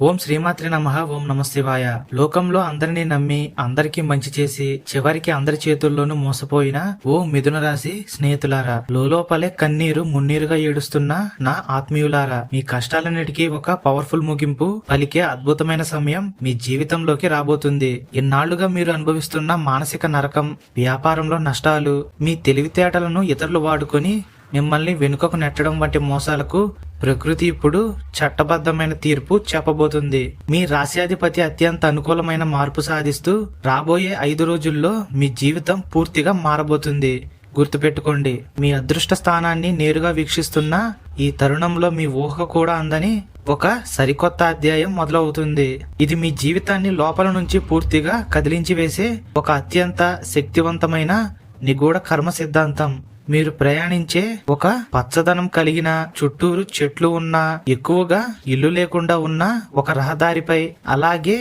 ఓం శ్రీమాత్రి నమః. ఓం నమశివాయ. లోకంలో అందరినీ నమ్మి అందరికీ మంచి చేసి చివరికి అందరి చేతుల్లోనూ మోసపోయిన ఓ మిథున రాశి స్నేహితులారా, లోపలే కన్నీరు మున్నీరుగా ఏడుస్తున్న నా ఆత్మీయులారా, మీ కష్టాలన్నిటికీ ఒక పవర్ఫుల్ ముగింపు పలికే అద్భుతమైన సమయం మీ జీవితంలోకి రాబోతుంది. ఇన్నాళ్లుగా మీరు అనుభవిస్తున్న మానసిక నరకం, వ్యాపారంలో నష్టాలు, మీ తెలివితేటలను ఇతరులు వాడుకొని మిమ్మల్ని వెనుకకు నెట్టడం వంటి మోసాలకు ప్రకృతి ఇప్పుడు చట్టబద్ధమైన తీర్పు చెప్పబోతుంది. మీ రాశ్యాధిపతి అత్యంత అనుకూలమైన మార్పు సాధిస్తూ రాబోయే 5 రోజుల్లో మీ జీవితం పూర్తిగా మారబోతుంది. గుర్తుపెట్టుకోండి, మీ అదృష్ట స్థానాన్ని నేరుగా వీక్షిస్తున్న ఈ తరుణంలో మీ ఊహ కూడా అందని ఒక సరికొత్త అధ్యాయం మొదలవుతుంది. ఇది మీ జీవితాన్ని లోపల నుంచి పూర్తిగా కదిలించి వేసే ఒక అత్యంత శక్తివంతమైన నిగూఢ కర్మ సిద్ధాంతం. మీరు ప్రయాణించే ఒక పచ్చదనం కలిగిన, చుట్టూరు చెట్లు ఉన్న, ఎక్కువగా ఇల్లు లేకుండా ఉన్న ఒక రహదారిపై, అలాగే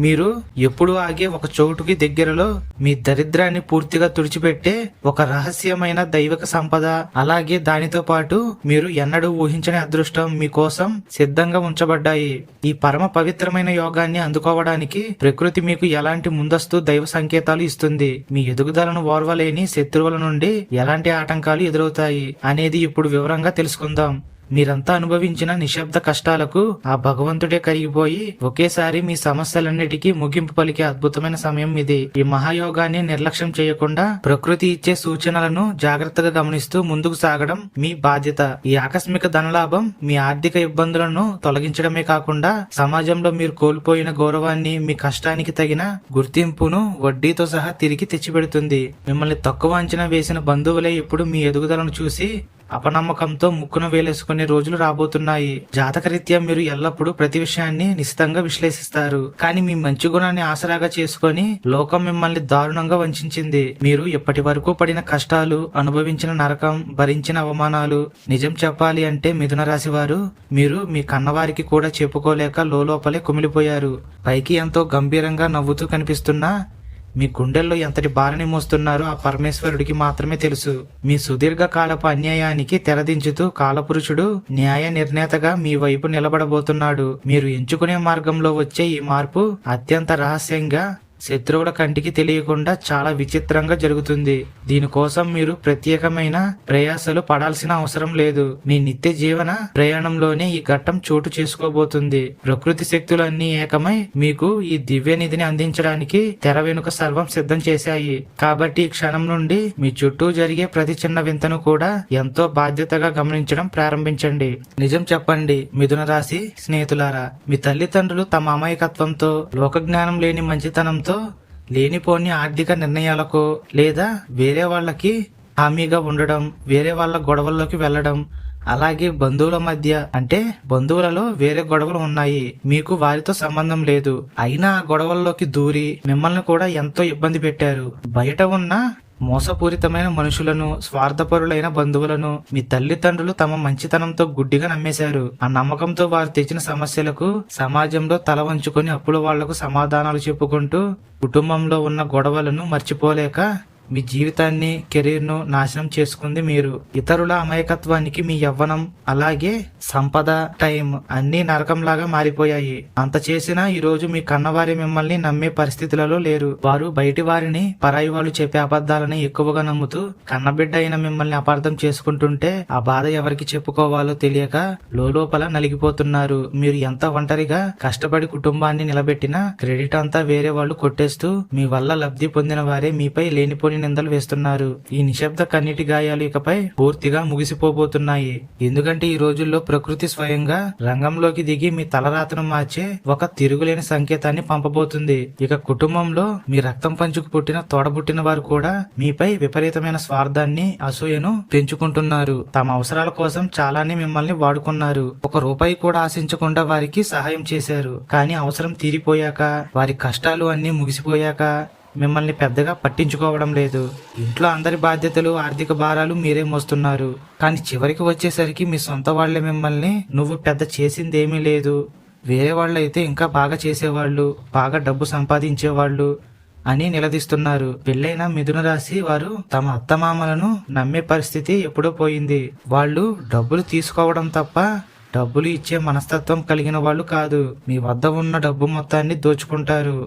మీరు ఎప్పుడు ఆగే ఒక చోటుకి దగ్గరలో మీ దరిద్రాన్ని పూర్తిగా తుడిచిపెట్టే ఒక రహస్యమైన దైవిక సంపద, అలాగే దానితో పాటు మీరు ఎన్నడూ ఊహించని అదృష్టం మీకోసం సిద్ధంగా ఉంచబడ్డాయి. ఈ పరమ పవిత్రమైన యోగాన్ని అందుకోవడానికి ప్రకృతి మీకు ఎలాంటి ముందస్తు దైవ సంకేతాలు ఇస్తుంది, మీ ఎదుగుదలను ఓర్వలేని శత్రువుల నుండి ఎలాంటి ఆటంకాలు ఎదురవుతాయి అనేది ఇప్పుడు వివరంగా తెలుసుకుందాం. మీరంతా అనుభవించిన నిశ్శబ్ద కష్టాలకు ఆ భగవంతుడే కరిగిపోయి ఒకేసారి మీ సమస్యలన్నిటికీ ముగింపు పలికే అద్భుతమైన సమయం ఇది. ఈ మహాయోగాన్ని నిర్లక్ష్యం చేయకుండా ప్రకృతి ఇచ్చే సూచనలను జాగ్రత్తగా గమనిస్తూ ముందుకు సాగడం మీ బాధ్యత. ఈ ఆకస్మిక ధనలాభం మీ ఆర్థిక ఇబ్బందులను తొలగించడమే కాకుండా సమాజంలో మీరు కోల్పోయిన గౌరవాన్ని, మీ కష్టానికి తగిన గుర్తింపును వడ్డీతో సహా తిరిగి తెచ్చిపెడుతుంది. మిమ్మల్ని తక్కువ అంచనా వేసిన బంధువులే ఇప్పుడు మీ ఎదుగుదలను చూసి అపనమ్మకంతో ముక్కున వేలేసుకునే రోజులు రాబోతున్నాయి. జాతకరీత్యా మీరు ఎల్లప్పుడూ ప్రతి విషయాన్ని నిశితంగా విశ్లేషిస్తారు, కానీ మీ మంచి గుణాన్ని ఆసరాగా చేసుకుని లోకం మిమ్మల్ని దారుణంగా వంచింది. మీరు ఇప్పటి వరకు పడిన కష్టాలు, అనుభవించిన నరకం, భరించిన అవమానాలు, నిజం చెప్పాలి అంటే మిథున రాశి వారు, మీరు మీ కన్నవారికి కూడా చెప్పుకోలేక లోపలే కుమిలిపోయారు. పైకి ఎంతో గంభీరంగా నవ్వుతూ కనిపిస్తున్నా మీ గుండెల్లో ఎంతటి భారని మోస్తున్నారో ఆ పరమేశ్వరుడికి మాత్రమే తెలుసు. మీ సుదీర్ఘ కాలపు అన్యాయానికి తెరదించుతూ కాలపురుషుడు న్యాయ నిర్ణేతగా మీ వైపు నిలబడబోతున్నాడు. మీరు ఎంచుకునే మార్గంలో వచ్చే ఈ మార్పు అత్యంత రహస్యంగా, శత్రువుల కంటికి తెలియకుండా చాలా విచిత్రంగా జరుగుతుంది. దీనికోసం మీరు ప్రత్యేకమైన ప్రయాసలు పడాల్సిన అవసరం లేదు. మీ నిత్య జీవన ప్రయాణంలోనే ఈ ఘట్టం చోటు చేసుకోబోతుంది. ప్రకృతి శక్తులన్నీ ఏకమై మీకు ఈ దివ్య నిధిని అందించడానికి తెర వెనుక సర్వం సిద్ధం చేశాయి. కాబట్టి ఈ క్షణం నుండి మీ చుట్టూ జరిగే ప్రతి చిన్న వింతను కూడా ఎంతో బాధ్యతగా గమనించడం ప్రారంభించండి. నిజం చెప్పండి మిథున రాశి స్నేహితులారా, మీ తల్లిదండ్రులు తమ అమాయకత్వంతో, లోకజ్ఞానం లేని మంచితనంతో, లేనిపోని ఆర్థిక నిర్ణయాలకు, లేదా వేరే వాళ్ళకి హామీగా ఉండడం, వేరే వాళ్ళ గొడవల్లోకి వెళ్లడం, అలాగే బంధువుల మధ్య, అంటే బంధువులలో వేరే గొడవలు ఉన్నాయి, మీకు వారితో సంబంధం లేదు, అయినా ఆ గొడవల్లోకి దూరి మిమ్మల్ని కూడా ఎంతో ఇబ్బంది పెట్టారు. బయట ఉన్న మోసపూరితమైన మనుషులను, స్వార్థపరులైన బంధువులను మీ తల్లిదండ్రులు తమ మంచితనంతో గుడ్డిగా నమ్మేశారు. ఆ నమ్మకంతో వారు తెచ్చిన సమస్యలకు సమాజంలో తల వంచుకొని అప్పుల వాళ్లకు సమాధానాలు చెప్పుకుంటూ కుటుంబంలో ఉన్న గొడవలను మర్చిపోలేక మీ జీవితాన్ని, కెరీర్ ను నాశనం చేసుకుంది మీరు. ఇతరుల అమాయకత్వానికి మీ యవ్వనం, అలాగే సంపద, టైం అన్ని నరకంలాగా మారిపోయాయి. అంత చేసినా ఈ రోజు మీ కన్నవారి మిమ్మల్ని నమ్మే పరిస్థితులలో లేరు. వారు బయటి వారిని, పరాయి వాళ్ళు చెప్పే అబద్ధాలని ఎక్కువగా నమ్ముతూ కన్నబిడ్డ అయిన మిమ్మల్ని అపార్థం చేసుకుంటుంటే ఆ బాధ ఎవరికి చెప్పుకోవాలో తెలియక లోపల నలిగిపోతున్నారు. మీరు ఎంత ఒంటరిగా కష్టపడి కుటుంబాన్ని నిలబెట్టినా క్రెడిట్ అంతా వేరే వాళ్ళు కొట్టేస్తూ మీ వల్ల లబ్ధి పొందిన వారే మీపై లేనిపోని నిందలు వేస్తున్నారు. ఈ నిశ్శబ్ద కన్నీటి గాయాలు ఇకపై పూర్తిగా ముగిసిపోబోతున్నాయి. ఎందుకంటే ఈ రోజుల్లో ప్రకృతి స్వయంగా రంగంలోకి దిగి మీ తలరాతను మార్చే ఒక తిరుగులేని సంకేతాన్ని పంపబోతుంది. ఇక కుటుంబంలో మీ రక్తం పంచుకు పుట్టిన, తోడబుట్టిన వారు కూడా మీపై విపరీతమైన స్వార్థాన్ని, అసూయను పెంచుకుంటున్నారు. తమ అవసరాల కోసం చాలానే మిమ్మల్ని వాడుకున్నారు. ఒక రూపాయి కూడా ఆశించకుండా వారికి సహాయం చేశారు. కానీ అవసరం తీరిపోయాక, వారి కష్టాలు అన్ని ముగిసిపోయాక మిమ్మల్ని పెద్దగా పట్టించుకోవడం లేదు. ఇంట్లో అందరి బాధ్యతలు, ఆర్థిక భారాలు మీరే మోస్తున్నారు. కానీ చివరికి వచ్చేసరికి మీ సొంత వాళ్లే మిమ్మల్ని నువ్వు పెద్ద చేసిందేమీ లేదు, వేరే వాళ్ళు అయితే ఇంకా బాగా చేసేవాళ్ళు, బాగా డబ్బు సంపాదించేవాళ్ళు అని నిలదీస్తున్నారు. పెళ్లైన మిథున రాశి వారు తమ అత్తమామలను నమ్మే పరిస్థితి ఎప్పుడో పోయింది. వాళ్ళు డబ్బులు తీసుకోవడం తప్ప డబ్బులు ఇచ్చే మనస్తత్వం కలిగిన వాళ్ళు కాదు. మీ వద్ద ఉన్న డబ్బు మొత్తాన్ని దోచుకుంటారు.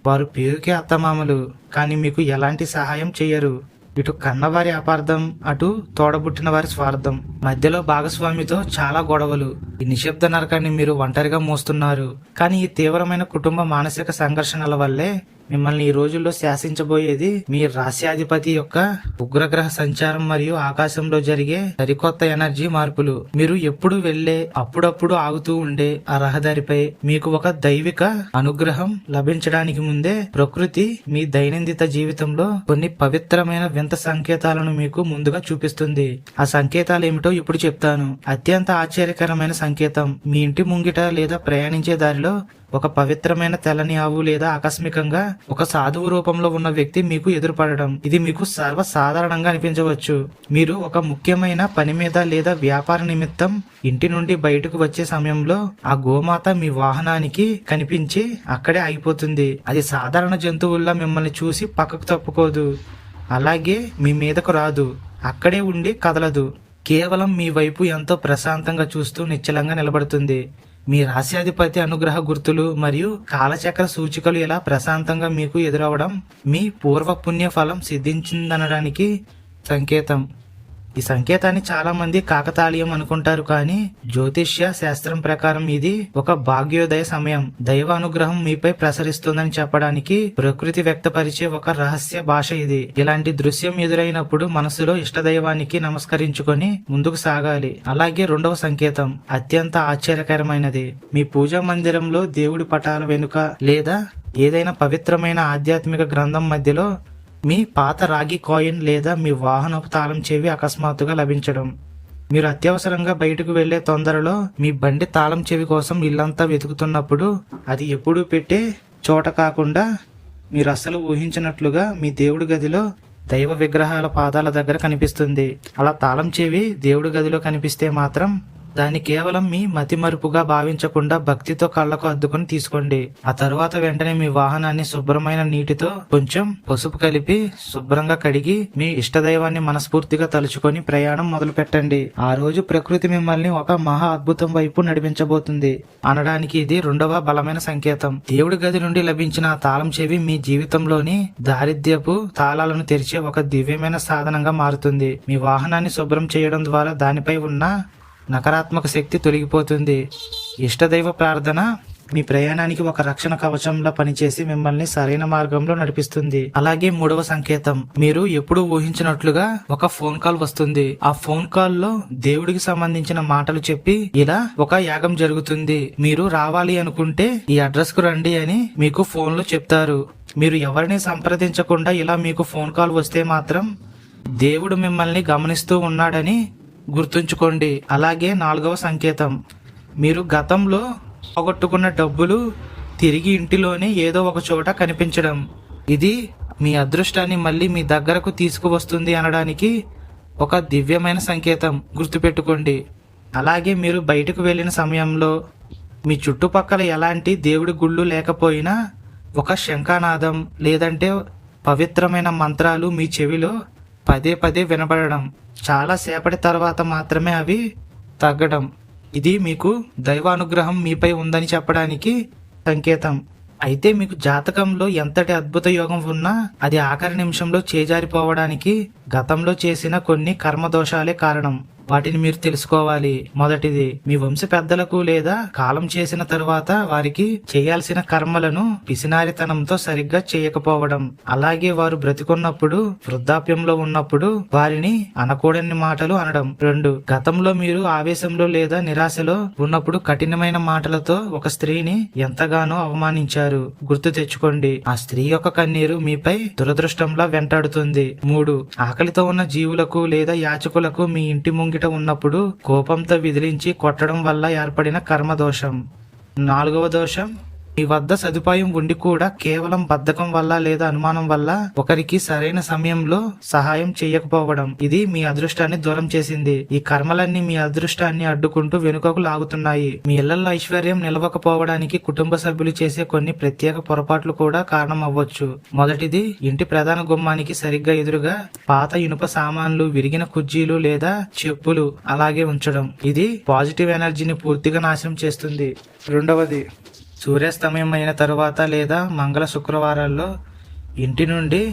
వారు పేరుకే అత్తమామలు, కానీ మీకు ఎలాంటి సహాయం చేయరు. ఇటు కన్నవారి అపార్థం, అటు తోడబుట్టిన వారి స్వార్థం, మధ్యలో భాగస్వామితో చాలా గొడవలు. ఈ నిశ్శబ్ద నరకాన్ని మీరు ఒంటరిగా మోస్తున్నారు. కానీ ఈ తీవ్రమైన కుటుంబ మానసిక సంఘర్షణల వల్లే మిమ్మల్ని ఈ రోజుల్లో శాసించబోయేది మీ రాశ్యాధిపతి యొక్క ఉగ్రగ్రహ సంచారం మరియు ఆకాశంలో జరిగే సరికొత్త ఎనర్జీ మార్పులు. మీరు ఎప్పుడు వెళ్లే, అప్పుడప్పుడు ఆగుతూ ఉండే ఆ రహదారిపై మీకు ఒక దైవిక అనుగ్రహం లభించడానికి ముందే ప్రకృతి మీ దైనందిత జీవితంలో కొన్ని పవిత్రమైన వింత సంకేతాలను మీకు ముందుగా చూపిస్తుంది. ఆ సంకేతాలు ఏమిటో ఇప్పుడు చెప్తాను. అత్యంత ఆశ్చర్యకరమైన సంకేతం, మీ ఇంటి ముంగిట లేదా ప్రయాణించే దారిలో ఒక పవిత్రమైన తెల్లని ఆవు లేదా ఆకస్మికంగా ఒక సాధువు రూపంలో ఉన్న వ్యక్తి మీకు ఎదురుపడడం. ఇది మీకు సర్వసాధారణంగా అనిపించవచ్చు. మీరు ఒక ముఖ్యమైన పని మీద లేదా వ్యాపార నిమిత్తం ఇంటి నుండి బయటకు వచ్చే సమయంలో ఆ గోమాత మీ వాహనానికి కనిపించి అక్కడే ఆగిపోతుంది. అది సాధారణ జంతువుల్లా మిమ్మల్ని చూసి పక్కకు తప్పుకోదు, అలాగే మీ మీదకు రాదు, అక్కడే ఉండి కదలదు. కేవలం మీ వైపు ఎంతో ప్రశాంతంగా చూస్తూ నిశ్చలంగా నిలబడుతుంది. మీ రాశ్యాధిపతి అనుగ్రహ గుర్తులు మరియు కాలచక్ర సూచికలు ఇలా ప్రశాంతంగా మీకు ఎదురవడం మీ పూర్వ పుణ్య ఫలం సిద్ధించిందనడానికి సంకేతం. ఈ సంకేతాన్ని చాలా మంది కాకతాళీయం అనుకుంటారు, కానీ జ్యోతిష్య శాస్త్రం ప్రకారం ఇది ఒక భాగ్యోదయ సమయం. దైవ అనుగ్రహం మీపై ప్రసరిస్తుందని చెప్పడానికి ప్రకృతి వ్యక్తపరిచే ఒక రహస్య భాష ఇది. ఇలాంటి దృశ్యం ఎదురైనప్పుడు మనసులో ఇష్టదైవానికి నమస్కరించుకొని ముందుకు సాగాలి. అలాగే రెండవ సంకేతం అత్యంత ఆశ్చర్యకరమైనది. మీ పూజా మందిరంలో దేవుడి పటాల వెనుక లేదా ఏదైనా పవిత్రమైన ఆధ్యాత్మిక గ్రంథం మధ్యలో మీ పాత రాగి కాయిన్ లేదా మీ వాహనపు తాళం చెవి అకస్మాత్తుగా లభించడం. మీరు అత్యవసరంగా బయటకు వెళ్లే తొందరలో మీ బండి తాళం చెవి కోసం ఇల్లంతా వెతుకుతున్నప్పుడు అది ఎప్పుడూ పెట్టే చోట కాకుండా మీరు అస్సలు ఊహించినట్లుగా మీ దేవుడి గదిలో దైవ విగ్రహాల పాదాల దగ్గర కనిపిస్తుంది. అలా తాళం చెవి దేవుడి గదిలో కనిపిస్తే మాత్రం దాన్ని కేవలం మీ మతిమరుపుగా భావించకుండా భక్తితో కళ్ళకు అద్దుకొని తీసుకోండి. ఆ తరువాత వెంటనే మీ వాహనాన్ని శుభ్రమైన నీటితో కొంచెం పసుపు కలిపి శుభ్రంగా కడిగి మీ ఇష్టదైవాన్ని మనస్ఫూర్తిగా తలుచుకొని ప్రయాణం మొదలు పెట్టండి. ఆ రోజు ప్రకృతి మిమ్మల్ని ఒక మహా అద్భుతం వైపు నడిపించబోతుంది అనడానికి ఇది రెండవ బలమైన సంకేతం. దేవుడి గది నుండి లభించిన ఆ తాళం చెవి మీ జీవితంలోని దారిద్ర్యపు తాళాలను తెరిచే ఒక దివ్యమైన సాధనంగా మారుతుంది. మీ వాహనాన్ని శుభ్రం చేయడం ద్వారా దానిపై ఉన్న నకారాత్మక శక్తి తొలగిపోతుంది. ఇష్టదైవ ప్రార్థన మీ ప్రయాణానికి ఒక రక్షణ కవచంలా పనిచేసి మిమ్మల్ని సరైన మార్గంలో నడిపిస్తుంది. అలాగే మూడవ సంకేతం, మీరు ఎప్పుడు ఊహించినట్లుగా ఒక ఫోన్ కాల్ వస్తుంది. ఆ ఫోన్ కాల్ లో దేవుడికి సంబంధించిన మాటలు చెప్పి ఇలా ఒక యాగం జరుగుతుంది, మీరు రావాలి అనుకుంటే ఈ అడ్రస్ కు రండి అని మీకు ఫోన్ లో చెప్తారు. మీరు ఎవరిని సంప్రదించకుండా ఇలా మీకు ఫోన్ కాల్ వస్తే మాత్రం దేవుడు మిమ్మల్ని గమనిస్తూ ఉన్నాడని గుర్తుంచుకోండి. అలాగే నాలుగవ సంకేతం, మీరు గతంలో పోగొట్టుకున్న డబ్బులు తిరిగి ఇంటిలోనే ఏదో ఒక చోట కనిపించడం. ఇది మీ అదృష్టాన్ని మళ్ళీ మీ దగ్గరకు తీసుకువస్తుంది అనడానికి ఒక దివ్యమైన సంకేతం, గుర్తుపెట్టుకోండి. అలాగే మీరు బయటకు వెళ్ళిన సమయంలో మీ చుట్టుపక్కల ఎలాంటి దేవుడి గుళ్ళు లేకపోయినా ఒక శంఖానాదం లేదంటే పవిత్రమైన మంత్రాలు మీ చెవిలో పదే పదే వినబడడం, చాలా సేపటి తర్వాత మాత్రమే అవి తగ్గడం. ఇది మీకు దైవానుగ్రహం మీపై ఉందని చెప్పడానికి సంకేతం. అయితే మీకు జాతకంలో ఎంతటి అద్భుత యోగం ఉన్నా అది ఆఖరి నిమిషంలో చేజారిపోవడానికి గతంలో చేసిన కొన్ని కర్మదోషాలే కారణం. వాటిని మీరు తెలుసుకోవాలి. మొదటిది, మీ వంశ పెద్దలకు లేదా కాలం చేసిన తరువాత వారికి చేయాల్సిన కర్మలను పిసినారితనంతో సరిగ్గా చేయకపోవడం. అలాగే వారు బ్రతికున్నప్పుడు వృద్ధాప్యంలో ఉన్నప్పుడు వారిని అనకూడని మాటలు అనడం. 2, గతంలో మీరు ఆవేశంలో లేదా నిరాశలో ఉన్నప్పుడు కఠినమైన మాటలతో ఒక స్త్రీని ఎంతగానో అవమానించారు. గుర్తు తెచ్చుకోండి. ఆ స్త్రీ యొక్క కన్నీరు మీపై దురదృష్టంలా వెంటాడుతుంది. 3, ఆకలితో ఉన్న జీవులకు లేదా యాచకులకు మీ ఇంటి ముంగిట ఉన్నప్పుడు కోపంతో విదిలించి కొట్టడం వల్ల ఏర్పడిన కర్మ దోషం. 4వ దోషం, మీ వద్ద సదుపాయం ఉండి కూడా కేవలం బద్ధకం వల్ల లేదా అనుమానం వల్ల ఒకరికి సరైన సమయంలో సహాయం చేయకపోవడం, ఇది మీ అదృష్టాన్ని దూరం చేసింది. ఈ కర్మలన్నీ మీ అదృష్టాన్ని అడ్డుకుంటూ వెనుకకు లాగుతున్నాయి. మీ ఇళ్లలో ఐశ్వర్యం నిలవకపోవడానికి కుటుంబ సభ్యులు చేసే కొన్ని ప్రత్యేక పొరపాట్లు కూడా కారణం అవ్వచ్చు. మొదటిది, ఇంటి ప్రధాన గుమ్మానికి సరిగ్గా ఎదురుగా పాత ఇనుప సామాన్లు, విరిగిన కుర్చీలు లేదా చెప్పులు అలాగే ఉంచడం. ఇది పాజిటివ్ ఎనర్జీని పూర్తిగా నాశనం చేస్తుంది. రెండవది, సూర్యాస్తమయం అయిన తరువాత లేదా మంగళ శుక్రవారాల్లో ఇంటి నుండి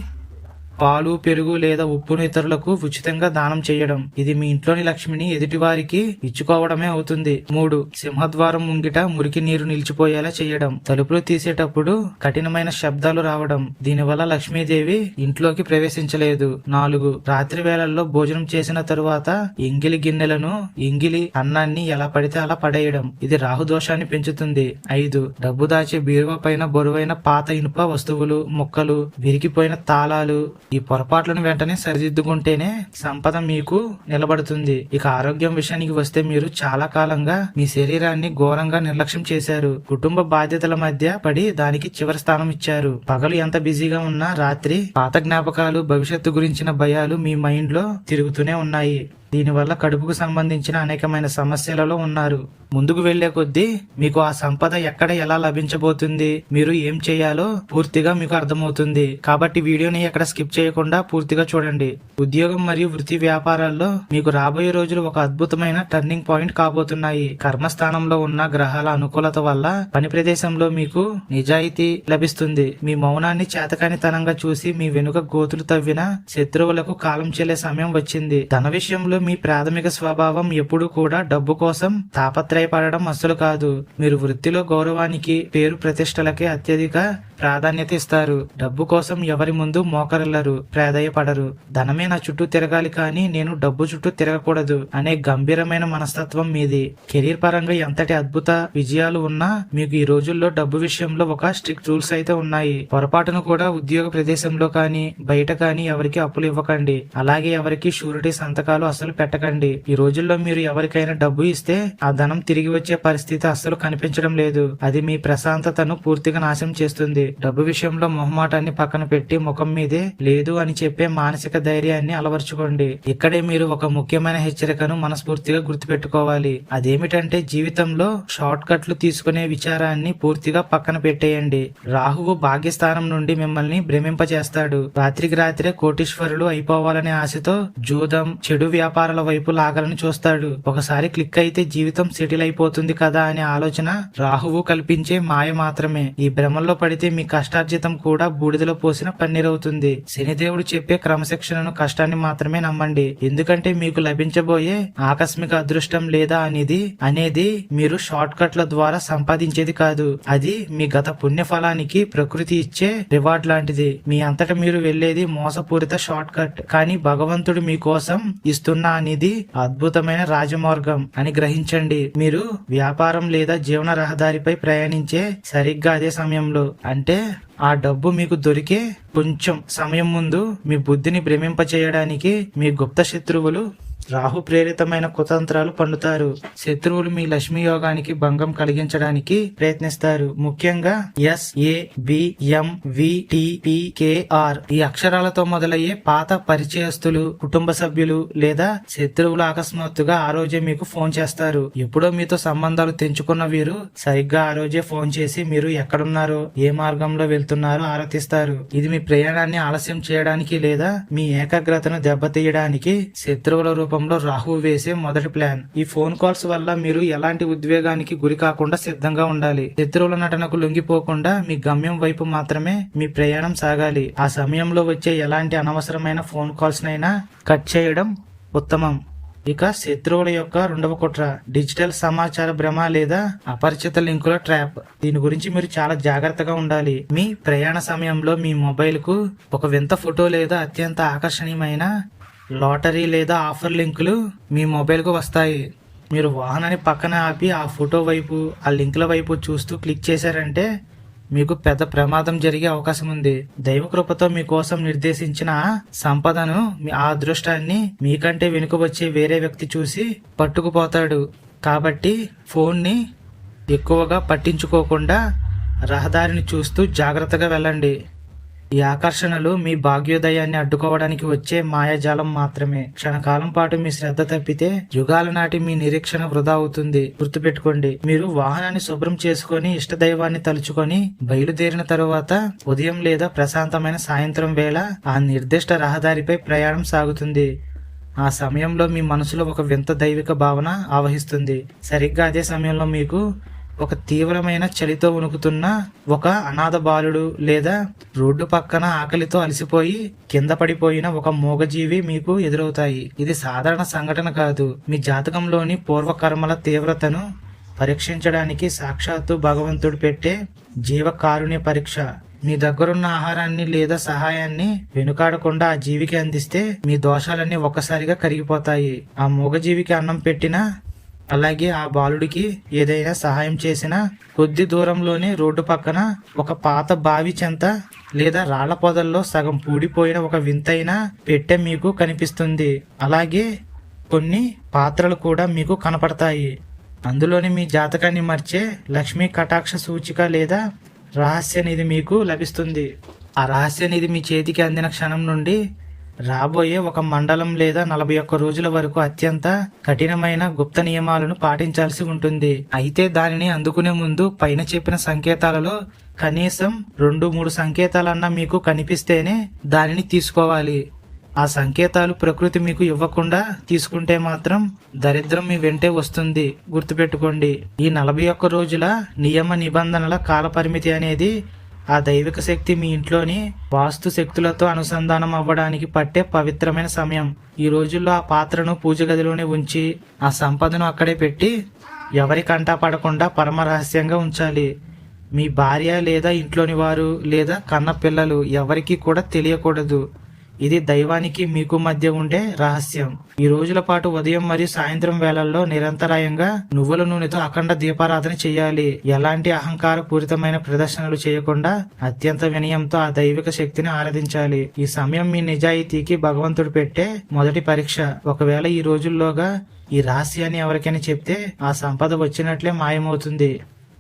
పాలు, పెరుగు లేదా ఉప్పును ఇతరులకు ఉచితంగా దానం చేయడం. ఇది మీ ఇంట్లోని లక్ష్మిని ఎదుటి వారికి ఇచ్చుకోవడమే అవుతుంది. 3, సింహద్వారం ముంగిట మురికి నీరు నిలిచిపోయేలా చేయడం. తలుపులు తీసేటప్పుడు కఠినమైన శబ్దాలు రావడం. దీనివల్ల లక్ష్మీదేవి ఇంట్లోకి ప్రవేశించలేదు. 4, రాత్రి వేళల్లో భోజనం చేసిన తరువాత ఎంగిలి గిన్నెలను, ఎంగిలి అన్నాన్ని ఎలా పడితే అలా పడేయడం. ఇది రాహుదోషాన్ని పెంచుతుంది. 5, డబ్బు దాచే బీరువా పైన బరువైన పాత ఇనుప వస్తువులు, ముక్కలు, విరిగిపోయిన తాళాలు. ఈ పొరపాట్లను వెంటనే సరిదిద్దుకుంటేనే సంపద మీకు నిలబడుతుంది. ఇక ఆరోగ్యం విషయానికి వస్తే మీరు చాలా కాలంగా మీ శరీరాన్ని ఘోరంగా నిర్లక్ష్యం చేశారు. కుటుంబ బాధ్యతల మధ్య పడి దానికి చివరి స్థానం ఇచ్చారు. పగలు ఎంత బిజీగా ఉన్నా రాత్రి పాత జ్ఞాపకాలు, భవిష్యత్తు గురించిన భయాలు మీ మైండ్ లో తిరుగుతూనే ఉన్నాయి. దీనివల్ల కడుపుకు సంబంధించిన అనేకమైన సమస్యలలో ఉన్నారు. ముందుకు వెళ్లే కొద్దీ మీకు ఆ సంపద ఎక్కడ ఎలా లభించబోతుంది, మీరు ఏం చేయాలో పూర్తిగా మీకు అర్థమవుతుంది. కాబట్టి వీడియోని ఎక్కడ స్కిప్ చేయకుండా పూర్తిగా చూడండి. ఉద్యోగం మరియు వృత్తి వ్యాపారాల్లో మీకు రాబోయే రోజులు ఒక అద్భుతమైన టర్నింగ్ పాయింట్ కాబోతున్నాయి. కర్మస్థానంలో ఉన్న గ్రహాల అనుకూలత వల్ల పని ప్రదేశంలో మీకు నిజాయితీ లభిస్తుంది. మీ మౌనాన్ని చేతకానితనంగా చూసి మీ వెనుక గోతులు తవ్విన శత్రువులకు కాలం చెల్లే సమయం వచ్చింది. ధన విషయంలో మీ ప్రాథమిక స్వభావం ఎప్పుడూ కూడా డబ్బు కోసం తాపత్రయపడడం అస్సలు కాదు. మీరు వృత్తిలో గౌరవానికి, పేరు ప్రతిష్టలకే అత్యధిక ప్రాధాన్యత ఇస్తారు. డబ్బు కోసం ఎవరి ముందు మోకరిల్లరు, ప్రాధాయపడరు. ధనమే నా చుట్టూ తిరగాలి కానీ నేను డబ్బు చుట్టూ తిరగకూడదు అనే గంభీరమైన మనస్తత్వం మీది. కెరీర్ పరంగా ఎంతటి అద్భుత విజయాలు ఉన్నా మీకు ఈ రోజుల్లో డబ్బు విషయంలో ఒక స్ట్రిక్ట్ రూల్స్ అయితే ఉన్నాయి. పొరపాటును కూడా ఉద్యోగ ప్రదేశంలో కానీ బయట కానీ ఎవరికి అప్పులు ఇవ్వకండి. అలాగే ఎవరికి షూరిటీ సంతకాలు అస్సలు పెట్టకండి. ఈ రోజుల్లో మీరు ఎవరికైనా డబ్బు ఇస్తే ఆ ధనం తిరిగి వచ్చే పరిస్థితి అస్సలు కనిపించడం లేదు. అది మీ ప్రశాంతతను పూర్తిగా నాశనం చేస్తుంది. డబ్బు విషయంలో మొహమాటాన్ని పక్కన పెట్టి ముఖం మీదే లేదు అని చెప్పే మానసిక ధైర్యాన్ని అలవర్చుకోండి. ఇక్కడే మీరు ఒక ముఖ్యమైన హెచ్చరికను మనస్ఫూర్తిగా గుర్తుపెట్టుకోవాలి. అదేమిటంటే జీవితంలో షార్ట్ కట్లు తీసుకునే విచారాన్ని పూర్తిగా పక్కన పెట్టేయండి. రాహువు భాగ్యస్థానం నుండి మిమ్మల్ని భ్రమింపచేస్తాడు. రాత్రికి రాత్రే కోటీశ్వరులు అయిపోవాలనే ఆశతో జూదం, చెడు వ్యాపారాల వైపు లాగాలని చూస్తాడు. ఒకసారి క్లిక్ అయితే జీవితం సెటిల్ అయిపోతుంది కదా అనే ఆలోచన రాహువు కల్పించే మాయ మాత్రమే. ఈ భ్రమంలో పడితే మీ కష్టార్జితం కూడా బూడిదలో పోసిన పన్నీరవుతుంది. శనిదేవుడు చెప్పే క్రమశిక్షణను, కష్టాన్ని మాత్రమే నమ్మండి. ఎందుకంటే మీకు లభించబోయే ఆకస్మిక అదృష్టం లేదా అనేది మీరు షార్ట్ కట్ల ద్వారా సంపాదించేది కాదు. అది మీ గత పుణ్య ఫలానికి ప్రకృతి ఇచ్చే రివార్డ్ లాంటిది. మీ అంతటా మీరు వెళ్లేది మోసపూరిత షార్ట్ కట్, కానీ భగవంతుడు మీకోసం ఇస్తున్న అనేది అద్భుతమైన రాజమార్గం అని గ్రహించండి. మీరు వ్యాపారం లేదా జీవన రహదారిపై ప్రయాణించే సరిగ్గా అదే సమయంలో, అంటే ఆ డబ్బు మీకు దొరికే కొంచెం సమయం ముందు మీ బుద్ధిని భ్రమింపచేయడానికి మీ గుప్త శత్రువులు రాహు ప్రేరితమైన కుతంత్రాలు పన్నుతారు. శత్రువులు మీ లక్ష్మీ యోగానికి భంగం కలిగించడానికి ప్రయత్నిస్తారు. ముఖ్యంగా SABMVTPKR ఈ అక్షరాలతో మొదలయ్యే పాత పరిచయస్తులు, కుటుంబ సభ్యులు లేదా శత్రువులు అకస్మాత్తుగా ఆ రోజే మీకు ఫోన్ చేస్తారు. ఎప్పుడో మీతో సంబంధాలు తెంచుకున్న వీరు సరిగ్గా ఆ రోజే ఫోన్ చేసి మీరు ఎక్కడున్నారో, ఏ మార్గంలో వెళ్తున్నారో ఆరాధిస్తారు. ఇది మీ ప్రయాణాన్ని ఆలస్యం చేయడానికి లేదా మీ ఏకాగ్రతను దెబ్బతీయడానికి శత్రువుల రూపంలో రాహువు వేసే మొదటి ప్లాన్. ఈ ఫోన్ కాల్స్ వల్ల మీరు ఎలాంటి ఉద్వేగానికి గురి కాకుండా సిద్ధంగా ఉండాలి. శత్రువుల నటనకు లొంగిపోకుండా మీ గమ్యం వైపు మాత్రమే మీ ప్రయాణం సాగాలి. ఆ సమయంలో వచ్చే ఎలాంటి అనవసరమైన ఫోన్ కాల్స్ నైనా కట్ చేయడం ఉత్తమం. ఇక శత్రువుల యొక్క రెండవ కుట్ర, డిజిటల్ సమాచార భ్రమ లేదా అపరిచిత లింకుల ట్రాప్. దీని గురించి మీరు చాలా జాగ్రత్తగా ఉండాలి. మీ ప్రయాణ సమయంలో మీ మొబైల్ కు ఒక వింత ఫోటో లేదా అత్యంత ఆకర్షణీయమైన లాటరీ లేదా ఆఫర్ లింకులు మీ మొబైల్ కు వస్తాయి. మీరు వాహనాన్ని పక్కన ఆపి ఆ ఫోటో వైపు, ఆ లింకుల వైపు చూస్తూ క్లిక్ చేశారంటే మీకు పెద్ద ప్రమాదం జరిగే అవకాశం ఉంది. దైవ కృపతో మీకోసం నిర్దేశించిన సంపదను, ఆ అదృష్టాన్ని మీకంటే వెనుక వచ్చే వేరే వ్యక్తి చూసి పట్టుకుపోతాడు. కాబట్టి ఫోన్ని ఎక్కువగా పట్టించుకోకుండా రహదారిని చూస్తూ జాగ్రత్తగా వెళ్ళండి. ఈ ఆకర్షణలు మీ భాగ్యోదయాన్ని అడ్డుకోవడానికి వచ్చే మాయాజాలం మాత్రమే. క్షణకాలం పాటు మీ శ్రద్ధ తప్పితే యుగాల నాటి మీ నిరీక్షణ వృధా అవుతుంది. గుర్తుపెట్టుకోండి, మీరు వాహనాన్ని శుభ్రం చేసుకొని ఇష్టదైవాన్ని తలుచుకొని బయలుదేరిన తరువాత ఉదయం లేదా ప్రశాంతమైన సాయంత్రం వేళ ఆ నిర్దిష్ట రహదారిపై ప్రయాణం సాగుతుంది. ఆ సమయంలో మీ మనసులో ఒక వింత దైవిక భావన ఆవహిస్తుంది. సరిగ్గా అదే సమయంలో మీకు ఒక తీవ్రమైన చలితో వణుకుతున్న ఒక అనాథ బాలుడు లేదా రోడ్డు పక్కన ఆకలితో అలసిపోయి కింద పడిపోయిన ఒక మూగజీవి మీకు ఎదురవుతాయి. ఇది సాధారణ సంఘటన కాదు. మీ జాతకంలోని పూర్వకర్మల తీవ్రతను పరీక్షించడానికి సాక్షాత్తు భగవంతుడు పెట్టే జీవకారుణ్య పరీక్ష. మీ దగ్గరున్న ఆహారాన్ని లేదా సహాయాన్ని వెనుకాడకుండా ఆ జీవికి అందిస్తే మీ దోషాలన్నీ ఒక్కసారిగా కరిగిపోతాయి. ఆ మూగజీవికి అన్నం పెట్టినా, అలాగే ఆ బాలుడికి ఏదైనా సహాయం చేసినా కొద్ది దూరంలోనే రోడ్డు పక్కన ఒక పాత బావి చెంత లేదా రాళ్ల పొదల్లో సగం పూడిపోయిన ఒక వింతైన పెట్టె మీకు కనిపిస్తుంది. అలాగే కొన్ని పాత్రలు కూడా మీకు కనపడతాయి. అందులోని మీ జాతకాన్ని మార్చే లక్ష్మీ కటాక్ష సూచిక లేదా రహస్య నిధి మీకు లభిస్తుంది. ఆ రహస్య నిధి మీ చేతికి అందిన క్షణం నుండి రాబోయే ఒక మండలం లేదా 41 రోజుల వరకు అత్యంత కఠినమైన గుప్త నియమాలను పాటించాల్సి ఉంటుంది. అయితే దానిని అందుకునే ముందు పైన చెప్పిన సంకేతాలలో కనీసం 2-3 సంకేతాలన్నా మీకు కనిపిస్తేనే దానిని తీసుకోవాలి. ఆ సంకేతాలు ప్రకృతి మీకు ఇవ్వకుండా తీసుకుంటే మాత్రం దరిద్రం మీ వెంటే వస్తుంది. గుర్తుపెట్టుకోండి, ఈ 41 రోజుల నియమ నిబంధనల కాల పరిమితి అనేది ఆ దైవిక శక్తి మీ ఇంట్లోని వాస్తు శక్తులతో అనుసంధానం అవ్వడానికి పట్టే పవిత్రమైన సమయం. ఈ రోజుల్లో ఆ పాత్రను పూజ గదిలోనే ఉంచి ఆ సంపదను అక్కడే పెట్టి ఎవరి కంటా పడకుండా పరమ రహస్యంగా ఉంచాలి. మీ భార్య లేదా ఇంట్లోని వారు లేదా కన్న పిల్లలు ఎవరికీ కూడా తెలియకూడదు. ఇది దైవానికి మీకు మధ్య ఉండే రహస్యం. ఈ రోజుల పాటు ఉదయం మరియు సాయంత్రం వేళల్లో నిరంతరాయంగా నువ్వుల నూనెతో అఖండ దీపారాధన చేయాలి. ఎలాంటి అహంకార పూరితమైన ప్రదర్శనలు చేయకుండా అత్యంత వినయంతో ఆ దైవిక శక్తిని ఆరాధించాలి. ఈ సమయం మీ నిజాయితీకి భగవంతుడు పెట్టే మొదటి పరీక్ష. ఒకవేళ ఈ రోజుల్లోగా ఈ రహస్యాన్ని ఎవరికైనా చెప్తే ఆ సంపద వచ్చినట్లే మాయమవుతుంది.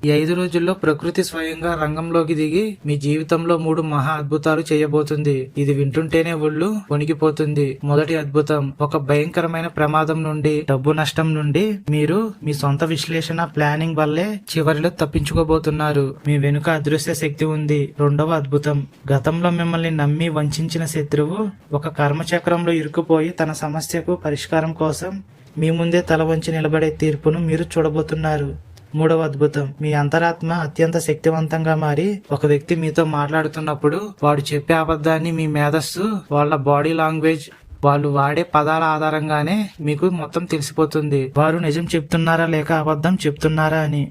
ఈ 5 రోజుల్లో ప్రకృతి స్వయంగా రంగంలోకి దిగి మీ జీవితంలో 3 మహా అద్భుతాలు చేయబోతుంది. ఇది వింటుంటేనే ఒళ్ళు వణికిపోతుంది. మొదటి అద్భుతం, ఒక భయంకరమైన ప్రమాదం నుండి, డబ్బు నష్టం నుండి మీరు మీ సొంత విశ్లేషణ ప్లానింగ్ వల్లే చివరిలో తప్పించుకోబోతున్నారు. మీ వెనుక అదృశ్య శక్తి ఉంది. రెండవ అద్భుతం, గతంలో మిమ్మల్ని నమ్మి వంచిన శత్రువు ఒక కర్మచక్రంలో ఇరుక్కుపోయి తన సమస్యకు పరిష్కారం కోసం మీ ముందే తల వంచి నిలబడే తీర్పును మీరు చూడబోతున్నారు. మూడవ అద్భుతం, మీ అంతరాత్మ అత్యంత శక్తివంతంగా మారి ఒక వ్యక్తి మీతో మాట్లాడుతున్నప్పుడు వాడు చెప్పే అబద్ధాన్ని మీ మేధస్సు, వాళ్ళ బాడీ లాంగ్వేజ్, వాళ్ళు వాడే పదాల ఆధారంగానే మీకు మొత్తం తెలిసిపోతుంది. వారు నిజం చెప్తున్నారా లేక అబద్ధం చెప్తున్నారా అని.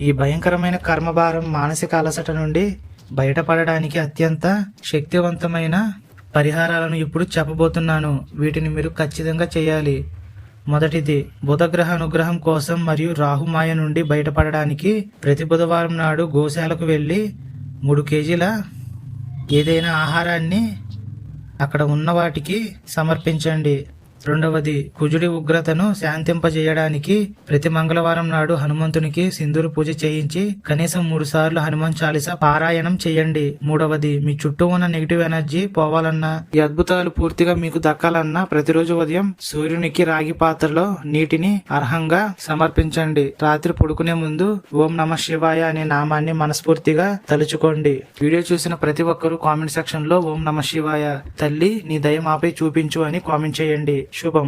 ఈ భయంకరమైన కర్మభారం, మానసిక అలసట నుండి బయటపడడానికి అత్యంత శక్తివంతమైన పరిహారాలను ఇప్పుడు చెప్పబోతున్నాను. వీటిని మీరు ఖచ్చితంగా చేయాలి. మొదటిది, బుధగ్రహ అనుగ్రహం కోసం మరియు రాహుమాయ నుండి బయటపడడానికి ప్రతి బుధవారం నాడు గోశాలకు వెళ్ళి 3 కేజీల ఏదైనా ఆహారాన్ని అక్కడ ఉన్న వాటికి సమర్పించండి. రెండవది, కుజుడి ఉగ్రతను శాంతింపజేయడానికి ప్రతి మంగళవారం నాడు హనుమంతునికి సింధూర పూజ చేయించి కనీసం 3 సార్లు హనుమాన్ చాలీసా పారాయణం చేయండి. మూడవది, మీ చుట్టూ ఉన్న నెగిటివ్ ఎనర్జీ పోవాలన్నా, ఈ అద్భుతాలు పూర్తిగా మీకు దక్కాలన్నా ప్రతిరోజు ఉదయం సూర్యునికి రాగి పాత్రలో నీటిని అర్హంగా సమర్పించండి. రాత్రి పడుకునే ముందు ఓం నమః శివాయ అనే నామాన్ని మనస్ఫూర్తిగా తలుచుకోండి. వీడియో చూసిన ప్రతి ఒక్కరూ కామెంట్ సెక్షన్ లో ఓం నమః శివాయ, తల్లి నీ దయ మాపై చూపించు అని కామెంట్ చేయండి. శుభం.